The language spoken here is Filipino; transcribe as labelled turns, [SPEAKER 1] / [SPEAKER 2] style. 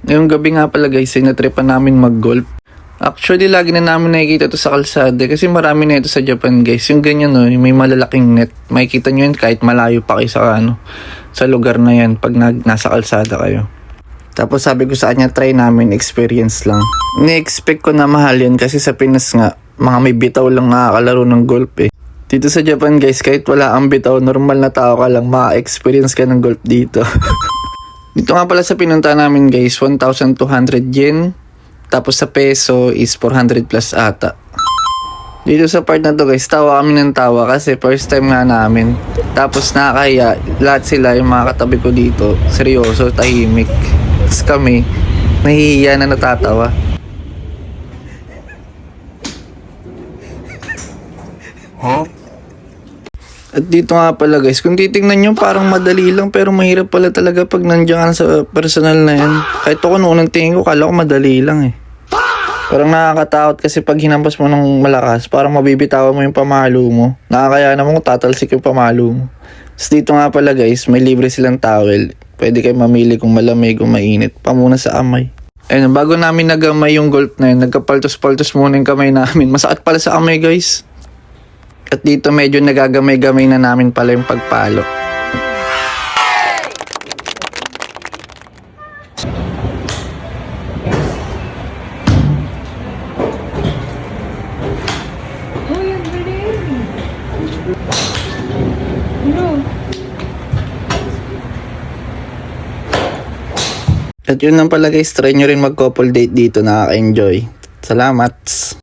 [SPEAKER 1] Ngayong gabi nga pala guys, sinatripan namin mag-golf. Actually, lagi na namin nakikita to sa kalsada kasi marami na ito sa Japan guys. Yung ganyan no, may malalaking net. Makikita nyo yun kahit malayo pa kayo sa lugar na yan pag nasa kalsada kayo. Tapos sabi ko sa kanya, try namin, experience lang. Ni-expect ko na mahal yan kasi sa Pinas nga, mga may bitaw lang nakakalaro ng golf eh. Dito sa Japan guys, kahit wala ang bitaw, normal na tao ka lang, maka-experience ka ng golf dito. Dito nga pala sa pinunta namin guys, 1,200 yen. Tapos sa peso is 400 plus ata. Dito sa part na to guys, tawa kami ng tawa kasi first time nga namin. Tapos nakakaya, lahat sila yung mga katabi ko dito, seryoso, tahimik. Tapos kami, nahihiya na natatawa. At dito nga pala guys, kung titingnan nyo parang madali lang pero mahirap pala talaga pag nandiyan ka na sa personal na yan. Kahit ako noong unang tingin ko, kala ko madali lang eh. Parang nakakatakot kasi pag hinampas mo ng malakas, parang mabibitawan mo yung pamalo mo. Nakakaya naman kung tatalsik yung pamalo mo. Tapos dito nga pala guys, may libre silang towel. Pwede kayo mamili kung malamig o mainit, pamuna sa amay. Ayun, bago namin nagamay yung golf na yun, nagkapaltos-paltos muna yung kamay namin. Masakit pala sa kamay guys. At dito medyo nagagamay-gamay na namin pala yung pagpalo. At yun lang pala guys, try nyo rin mag-couple date dito, nakaka-enjoy. Salamat!